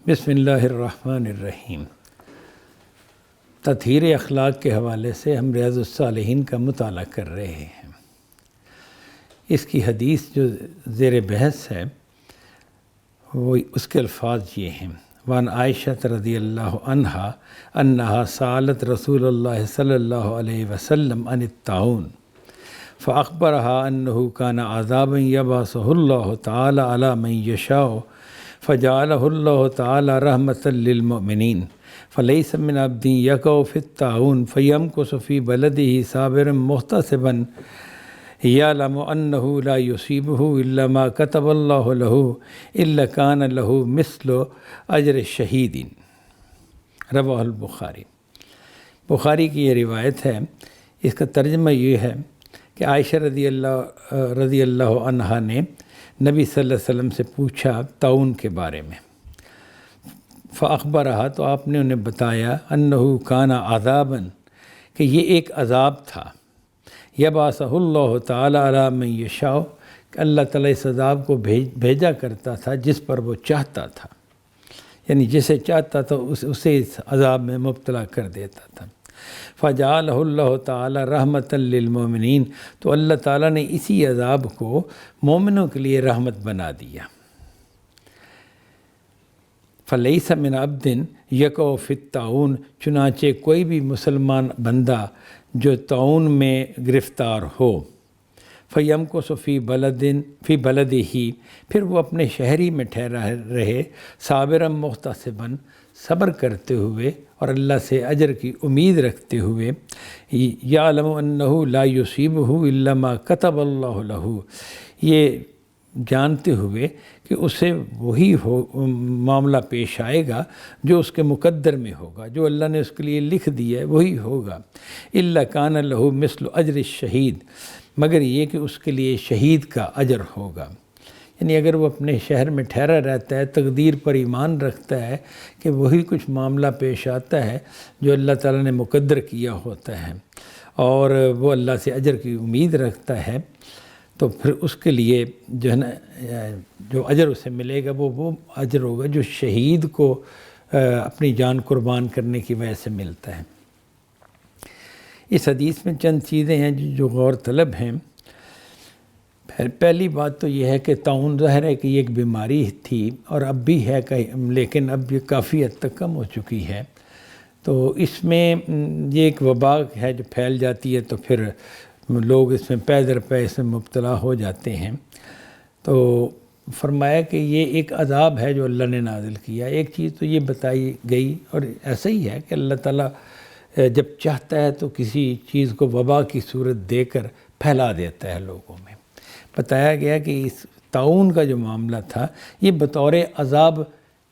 بسم اللہ الرحمن الرحیم۔ تطہیر اخلاق کے حوالے سے ہم ریاض الصالحین کا مطالعہ کر رہے ہیں۔ اس کی حدیث جو زیر بحث ہے وہ اس کے الفاظ یہ ہیں: وان عائشہ رضی اللہ عنہا انہا سالت رسول اللہ صلی اللہ علیہ وسلم عن الطاعون فاخبرها انه كان عذابا يبعثه الله تعالى على من يشاء فجعله الله تعالى رحمة للمؤمنين فليس من عبد يقع في الطاعون فيمكث في بلده صابرا محتسبا يعلم أنه لا يصيبه إلا ما كتب الله له إلا كان له مثل أجر الشهيد۔ رواه البخاری۔ بخاری کی یہ روایت ہے، اس کا ترجمہ یہ ہے کہ عائشہ رضی اللہ عنہا نے نبی صلی اللہ علیہ وسلم سے پوچھا طاعون کے بارے میں، فاخبرہا تو آپ نے انہیں بتایا انہو کان عذابا کہ یہ ایک عذاب تھا، یبعثہ اللہ تعالی علی من یشاء کہ اللہ تعالیٰ اس عذاب کو بھیجا کرتا تھا جس پر وہ چاہتا تھا، یعنی جسے چاہتا تھا اسے اس عذاب میں مبتلا کر دیتا تھا۔ فجعلہ اللہ تعالی رحمۃ للمؤمنین تو اللہ تعالیٰ نے اسی عذاب کو مومنوں کے لیے رحمت بنا دیا۔ فلیس من عبد یقع فی الطاعون چنانچہ کوئی بھی مسلمان بندہ جو طاعون میں گرفتار ہو، فیمکث فی بلدہ پھر وہ اپنے شہری میں ٹھہرا رہے، صابرا محتسبا صبر کرتے ہوئے اور اللہ سے اجر کی امید رکھتے ہوئے، یعلم انہ لا یصیبہ الا ما کتب اللہ لہ یہ جانتے ہوئے کہ اسے وہی معاملہ پیش آئے گا جو اس کے مقدر میں ہوگا، جو اللہ نے اس کے لیے لکھ دیا ہے وہی ہوگا، الا کان لہ مثل اجر الشہید مگر یہ کہ اس کے لیے شہید کا اجر ہوگا۔ یعنی اگر وہ اپنے شہر میں ٹھہرا رہتا ہے، تقدیر پر ایمان رکھتا ہے کہ وہی کچھ معاملہ پیش آتا ہے جو اللہ تعالیٰ نے مقدر کیا ہوتا ہے، اور وہ اللہ سے اجر کی امید رکھتا ہے، تو پھر اس کے لیے جو ہے نا جو اجر اسے ملے گا وہ اجر ہوگا جو شہید کو اپنی جان قربان کرنے کی وجہ سے ملتا ہے۔ اس حدیث میں چند چیزیں ہیں جو غور طلب ہیں۔ پہلی بات تو یہ ہے کہ طاعون ظاہر ہے کہ یہ ایک بیماری تھی اور اب بھی ہے، لیکن اب یہ کافی حد تک کم ہو چکی ہے، تو اس میں یہ ایک وبا ہے جو پھیل جاتی ہے، تو پھر لوگ اس میں پے در پے اس میں مبتلا ہو جاتے ہیں۔ تو فرمایا کہ یہ ایک عذاب ہے جو اللہ نے نازل کیا۔ ایک چیز تو یہ بتائی گئی، اور ایسا ہی ہے کہ اللہ تعالیٰ جب چاہتا ہے تو کسی چیز کو وبا کی صورت دے کر پھیلا دیتا ہے لوگوں میں۔ بتایا گیا کہ اس طاعون کا جو معاملہ تھا یہ بطور عذاب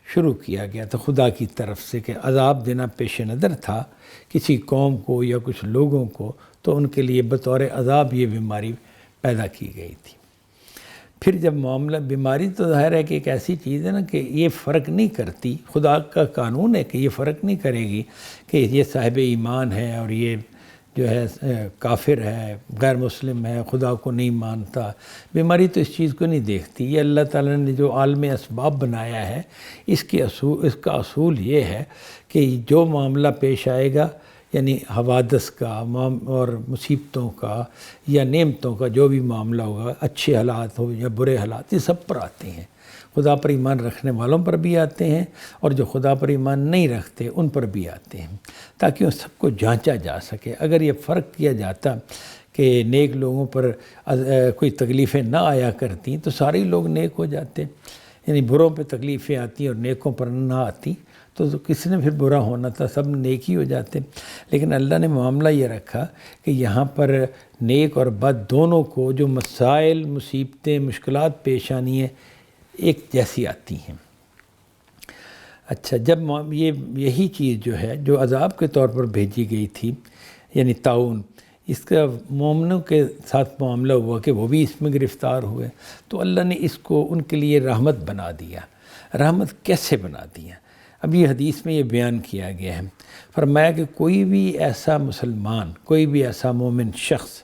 شروع کیا گیا تھا خدا کی طرف سے، کہ عذاب دینا پیش نظر تھا کسی قوم کو یا کچھ لوگوں کو، تو ان کے لیے بطور عذاب یہ بیماری پیدا کی گئی تھی۔ پھر جب معاملہ بیماری تو ظاہر ہے کہ ایک ایسی چیز ہے نا کہ یہ فرق نہیں کرتی، خدا کا قانون ہے کہ یہ فرق نہیں کرے گی کہ یہ صاحب ایمان ہے اور یہ جو ہے کافر ہے، غیر مسلم ہے، خدا کو نہیں مانتا۔ بیماری تو اس چیز کو نہیں دیکھتی، یہ اللہ تعالیٰ نے جو عالم اسباب بنایا ہے اس کا اصول یہ ہے کہ جو معاملہ پیش آئے گا، یعنی حوادث کا اور مصیبتوں کا یا نعمتوں کا جو بھی معاملہ ہوگا، اچھے حالات ہو یا برے حالات، یہ سب پر آتے ہیں۔ خدا پر ایمان رکھنے والوں پر بھی آتے ہیں اور جو خدا پر ایمان نہیں رکھتے ان پر بھی آتے ہیں، تاکہ ان سب کو جانچا جا سکے۔ اگر یہ فرق کیا جاتا کہ نیک لوگوں پر کوئی تکلیفیں نہ آیا کرتی تو سارے لوگ نیک ہو جاتے، یعنی بروں پہ تکلیفیں آتی اور نیکوں پر نہ آتی تو کسی نے پھر برا ہونا تھا، سب نیک ہی ہو جاتے۔ لیکن اللہ نے معاملہ یہ رکھا کہ یہاں پر نیک اور بد دونوں کو جو مسائل، مصیبتیں، مشکلات پیش آنی ہیں ایک جیسی آتی ہیں۔ اچھا، جب یہی چیز جو ہے جو عذاب کے طور پر بھیجی گئی تھی، یعنی طاعون، اس کا مومنوں کے ساتھ معاملہ ہوا کہ وہ بھی اس میں گرفتار ہوئے، تو اللہ نے اس کو ان کے لیے رحمت بنا دیا۔ رحمت کیسے بنا دیا؟ اب یہ حدیث میں یہ بیان کیا گیا ہے۔ فرمایا کہ کوئی بھی ایسا مسلمان، کوئی بھی ایسا مومن شخص،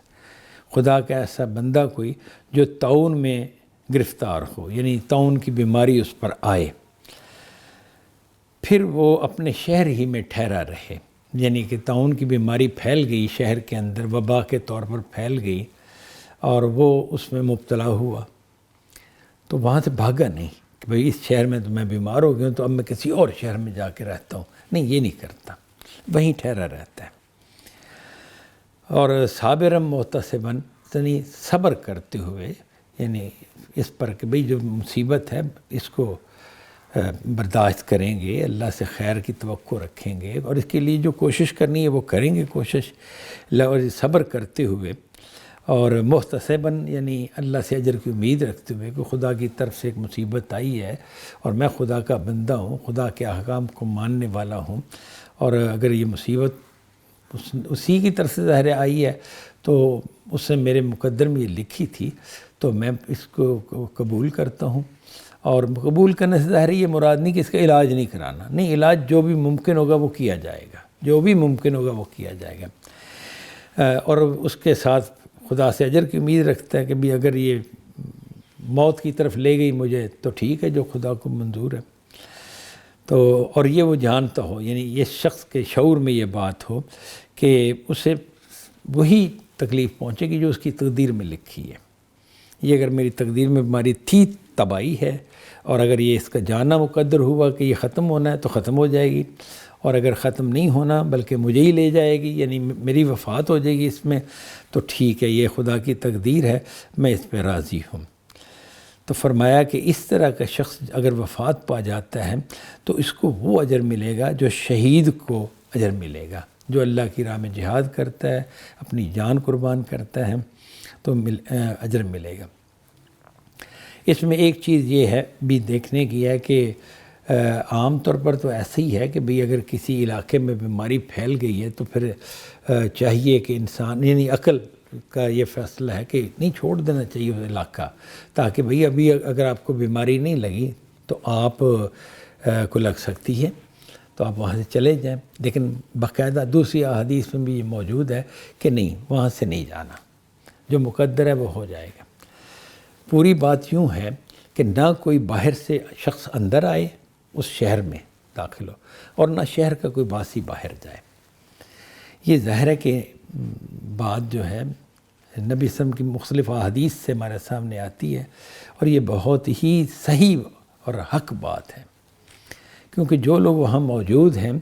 خدا کا ایسا بندہ کوئی جو طاعون میں گرفتار ہو، یعنی طاعون کی بیماری اس پر آئے، پھر وہ اپنے شہر ہی میں ٹھہرا رہے، یعنی کہ طاعون کی بیماری پھیل گئی شہر کے اندر، وبا کے طور پر پھیل گئی اور وہ اس میں مبتلا ہوا، تو وہاں سے بھاگا نہیں کہ بھئی اس شہر میں تو میں بیمار ہو گیا ہوں تو اب میں کسی اور شہر میں جا کے رہتا ہوں، نہیں، یہ نہیں کرتا، وہیں ٹھہرا رہتا ہے۔ اور صابرم محتسباً، یعنی صبر کرتے ہوئے، یعنی اس پر کہ بھئی جو مصیبت ہے اس کو برداشت کریں گے، اللہ سے خیر کی توقع رکھیں گے اور اس کے لیے جو کوشش کرنی ہے وہ کریں گے کوشش، اور صبر کرتے ہوئے، اور محتسباً یعنی اللہ سے اجر کی امید رکھتے ہوئے کہ خدا کی طرف سے ایک مصیبت آئی ہے اور میں خدا کا بندہ ہوں، خدا کے احکام کو ماننے والا ہوں، اور اگر یہ مصیبت اسی کی طرف سے ظاہر آئی ہے تو اس نے میرے مقدر میں یہ لکھی تھی تو میں اس کو قبول کرتا ہوں۔ اور قبول کرنے سے ظاہر یہ مراد نہیں کہ اس کا علاج نہیں کرانا، نہیں، علاج جو بھی ممکن ہوگا وہ کیا جائے گا، جو بھی ممکن ہوگا وہ کیا جائے گا، اور اس کے ساتھ خدا سے اجر کی امید رکھتا ہے کہ بھی اگر یہ موت کی طرف لے گئی مجھے تو ٹھیک ہے، جو خدا کو منظور ہے۔ تو اور یہ وہ جانتا ہو، یعنی یہ شخص کے شعور میں یہ بات ہو کہ اسے وہی تکلیف پہنچے گی جو اس کی تقدیر میں لکھی ہے۔ یہ اگر میری تقدیر میں بیماری تھی، تباہی ہے، اور اگر یہ اس کا جانا مقدر ہوا کہ یہ ختم ہونا ہے تو ختم ہو جائے گی، اور اگر ختم نہیں ہونا بلکہ مجھے ہی لے جائے گی، یعنی میری وفات ہو جائے گی اس میں، تو ٹھیک ہے، یہ خدا کی تقدیر ہے، میں اس پہ راضی ہوں۔ تو فرمایا کہ اس طرح کا شخص اگر وفات پا جاتا ہے تو اس کو وہ اجر ملے گا جو شہید کو اجر ملے گا، جو اللہ کی راہ میں جہاد کرتا ہے، اپنی جان قربان کرتا ہے، تو اجر ملے گا۔ اس میں ایک چیز یہ ہے بھی دیکھنے کی ہے کہ عام طور پر تو ایسا ہی ہے کہ بھئی اگر کسی علاقے میں بیماری پھیل گئی ہے تو پھر چاہیے کہ انسان، یعنی عقل کا یہ فیصلہ ہے کہ نہیں، چھوڑ دینا چاہیے وہ علاقہ، تاکہ بھئی ابھی اگر آپ کو بیماری نہیں لگی تو آپ کو لگ سکتی ہے تو آپ وہاں سے چلے جائیں، لیکن باقاعدہ دوسری احادیث میں بھی یہ موجود ہے کہ نہیں، وہاں سے نہیں جانا، جو مقدر ہے وہ ہو جائے گا۔ پوری بات یوں ہے کہ نہ کوئی باہر سے شخص اندر آئے اس شہر میں داخل ہو، اور نہ شہر کا کوئی باسی باہر جائے۔ یہ ظاہر ہے کہ بات جو ہے نبی صلی اللہ علیہ وسلم کی مختلف احادیث سے ہمارے سامنے آتی ہے، اور یہ بہت ہی صحیح اور حق بات ہے، کیونکہ جو لوگ وہاں موجود ہیں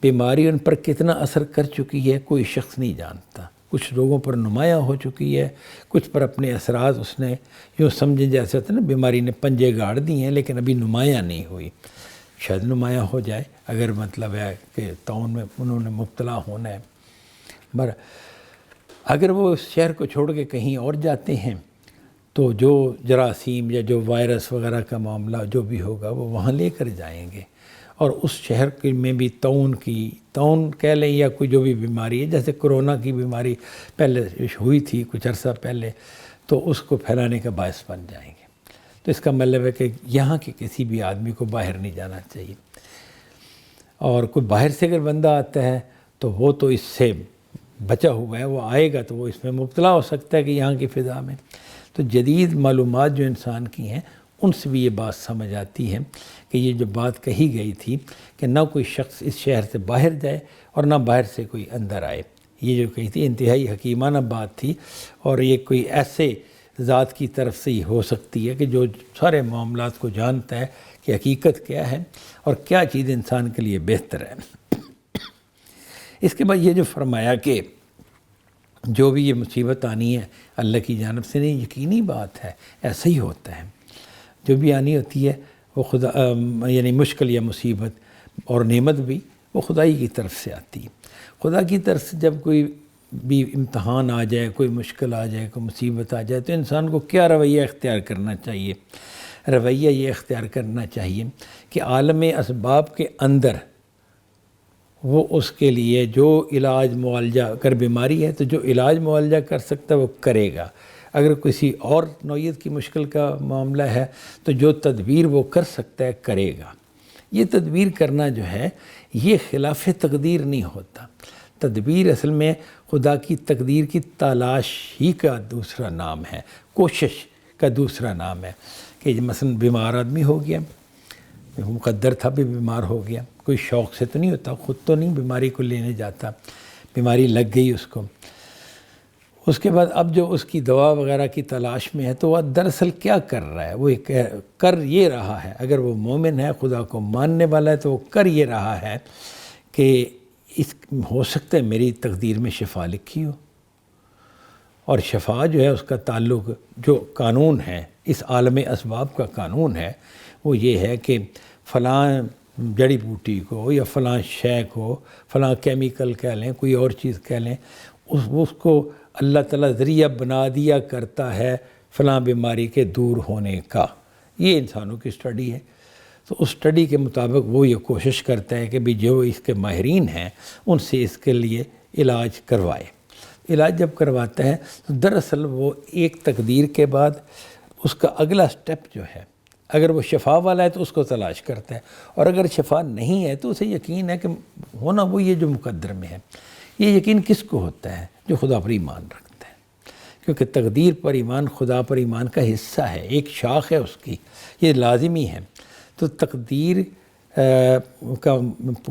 بیماری ان پر کتنا اثر کر چکی ہے کوئی شخص نہیں جانتا۔ کچھ لوگوں پر نمایاں ہو چکی ہے، کچھ پر اپنے اثرات اس نے یوں سمجھے جیسے ہوتا ہے نا، بیماری نے پنجے گاڑ دی ہیں لیکن ابھی نمایاں نہیں ہوئی، شاید نمایاں ہو جائے اگر مطلب ہے کہ طاعون میں انہوں نے مبتلا ہونا ہے۔ مگر اگر وہ اس شہر کو چھوڑ کے کہیں اور جاتے ہیں تو جو جراثیم یا جو وائرس وغیرہ کا معاملہ جو بھی ہوگا وہ وہاں لے کر جائیں گے، اور اس شہر میں بھی طاعون کہہ لیں یا کوئی جو بھی بیماری ہے، جیسے کرونا کی بیماری پہلے ہوئی تھی کچھ عرصہ پہلے، تو اس کو پھیلانے کا باعث بن جائیں گے۔ تو اس کا مطلب ہے کہ یہاں کے کسی بھی آدمی کو باہر نہیں جانا چاہیے، اور کوئی باہر سے اگر بندہ آتا ہے تو وہ تو اس سے بچا ہوا ہے، وہ آئے گا تو وہ اس میں مبتلا ہو سکتا ہے کہ یہاں کی فضا میں۔ تو جدید معلومات جو انسان کی ہیں ان سے بھی یہ بات سمجھ آتی ہے کہ یہ جو بات کہی گئی تھی کہ نہ کوئی شخص اس شہر سے باہر جائے اور نہ باہر سے کوئی اندر آئے، یہ جو کہی تھی انتہائی حکیمانہ بات تھی، اور یہ کوئی ایسے ذات کی طرف سے ہی ہو سکتی ہے کہ جو سارے معاملات کو جانتا ہے کہ حقیقت کیا ہے اور کیا چیز انسان کے لیے بہتر ہے۔ اس کے بعد یہ جو فرمایا کہ جو بھی یہ مصیبت آنی ہے اللہ کی جانب سے نہیں، یقینی بات ہے، ایسا ہی ہوتا ہے، جو بھی آنی ہوتی ہے وہ خدا یعنی مشکل یا مصیبت اور نعمت بھی وہ خدائی کی طرف سے آتی ہے۔ خدا کی طرف سے جب کوئی بھی امتحان آ جائے، کوئی مشکل آ جائے، کوئی مصیبت آ جائے تو انسان کو کیا رویہ اختیار کرنا چاہیے؟ رویہ یہ اختیار کرنا چاہیے کہ عالم اسباب کے اندر وہ اس کے لیے جو علاج معالجہ، اگر بیماری ہے تو جو علاج معالجہ کر سکتا ہے وہ کرے گا، اگر کسی اور نوعیت کی مشکل کا معاملہ ہے تو جو تدبیر وہ کر سکتا ہے کرے گا۔ یہ تدبیر کرنا جو ہے یہ خلاف تقدیر نہیں ہوتا، تدبیر اصل میں خدا کی تقدیر کی تلاش ہی کا دوسرا نام ہے، کوشش کا دوسرا نام ہے۔ کہ مثلا بیمار آدمی ہو گیا، مقدر تھا بھی بیمار ہو گیا، کوئی شوق سے تو نہیں ہوتا، خود تو نہیں بیماری کو لینے جاتا، بیماری لگ گئی اس کو۔ اس کے بعد اب جو اس کی دوا وغیرہ کی تلاش میں ہے تو وہ دراصل کیا کر رہا ہے، وہ کر یہ رہا ہے، اگر وہ مومن ہے، خدا کو ماننے والا ہے، تو وہ کر یہ رہا ہے کہ ہو سکتا ہے میری تقدیر میں شفا لکھی ہو، اور شفا جو ہے اس کا تعلق جو قانون ہے، اس عالم اسباب کا قانون ہے، وہ یہ ہے کہ فلاں جڑی بوٹی کو یا فلاں شے کو، فلاں کیمیکل کہہ لیں، کوئی اور چیز کہہ لیں، اس کو اللہ تعالیٰ ذریعہ بنا دیا کرتا ہے فلاں بیماری کے دور ہونے کا۔ یہ انسانوں کی سٹڈی ہے، تو اس سٹڈی کے مطابق وہ یہ کوشش کرتا ہے کہ بھی جو اس کے ماہرین ہیں ان سے اس کے لیے علاج کروائے۔ علاج جب کرواتا ہے تو دراصل وہ ایک تقدیر کے بعد اس کا اگلا سٹیپ جو ہے، اگر وہ شفا والا ہے تو اس کو تلاش کرتا ہے، اور اگر شفا نہیں ہے تو اسے یقین ہے کہ ہونا وہ یہ جو مقدر میں ہے۔ یہ یقین کس کو ہوتا ہے؟ جو خدا پر ایمان رکھتا ہے، کیونکہ تقدیر پر ایمان خدا پر ایمان کا حصہ ہے، ایک شاخ ہے اس کی، یہ لازمی ہے۔ تو تقدیر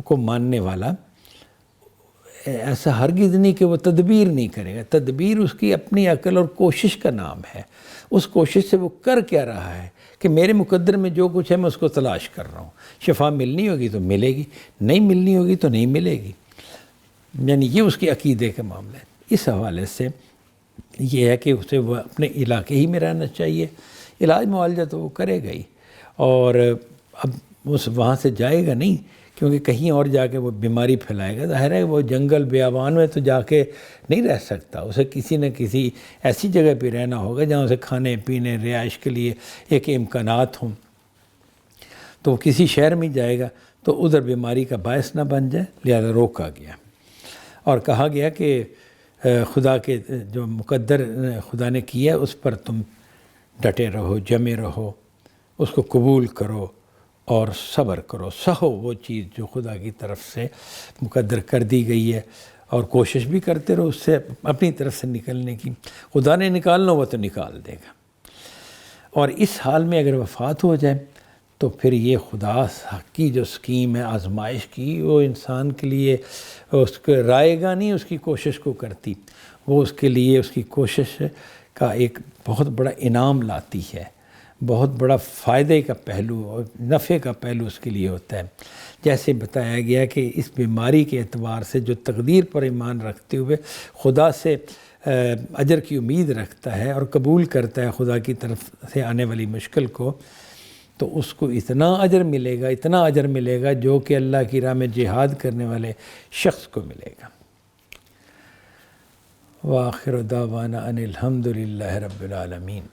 کو ماننے والا ایسا ہرگز نہیں کہ وہ تدبیر نہیں کرے گا، تدبیر اس کی اپنی عقل اور کوشش کا نام ہے۔ اس کوشش سے وہ کر کیا رہا ہے کہ میرے مقدر میں جو کچھ ہے میں اس کو تلاش کر رہا ہوں، شفا ملنی ہوگی تو ملے گی، نہیں ملنی ہوگی تو نہیں ملے گی، یعنی یہ اس کے عقیدے کا معاملہ ہے۔ اس حوالے سے یہ ہے کہ اسے وہ اپنے علاقے ہی میں رہنا چاہیے، علاج معالجہ تو وہ کرے گا ہی، اور اب اس وہاں سے جائے گا نہیں، کیونکہ کہیں اور جا کے وہ بیماری پھیلائے گا، ظاہر ہے وہ جنگل بیابان میں تو جا کے نہیں رہ سکتا، اسے کسی نہ کسی ایسی جگہ پہ رہنا ہوگا جہاں اسے کھانے پینے رہائش کے لیے ایک امکانات ہوں، تو وہ کسی شہر میں جائے گا تو ادھر بیماری کا باعث نہ بن جائے، لہذا روکا گیا اور کہا گیا کہ خدا کے جو مقدر خدا نے کیا اس پر تم ڈٹے رہو، جمے رہو، اس کو قبول کرو اور صبر کرو، سہو وہ چیز جو خدا کی طرف سے مقدر کر دی گئی ہے، اور کوشش بھی کرتے رہو اس سے اپنی طرف سے نکلنے کی۔ خدا نے نکالنا ہوا تو نکال دے گا، اور اس حال میں اگر وفات ہو جائے تو پھر یہ خدا کی جو سکیم ہے آزمائش کی، وہ انسان کے لیے اس کو رائے گا نہیں، اس کی کوشش کو کرتی، وہ اس کے لیے اس کی کوشش کا ایک بہت بڑا انعام لاتی ہے، بہت بڑا فائدے کا پہلو اور نفع کا پہلو اس کے لیے ہوتا ہے۔ جیسے بتایا گیا کہ اس بیماری کے اعتبار سے جو تقدیر پر ایمان رکھتے ہوئے خدا سے اجر کی امید رکھتا ہے اور قبول کرتا ہے خدا کی طرف سے آنے والی مشکل کو، تو اس کو اتنا اجر ملے گا، اتنا اجر ملے گا جو کہ اللہ کی راہ میں جہاد کرنے والے شخص کو ملے گا۔ وآخر دعوانا ان الحمد للہ رب العالمین۔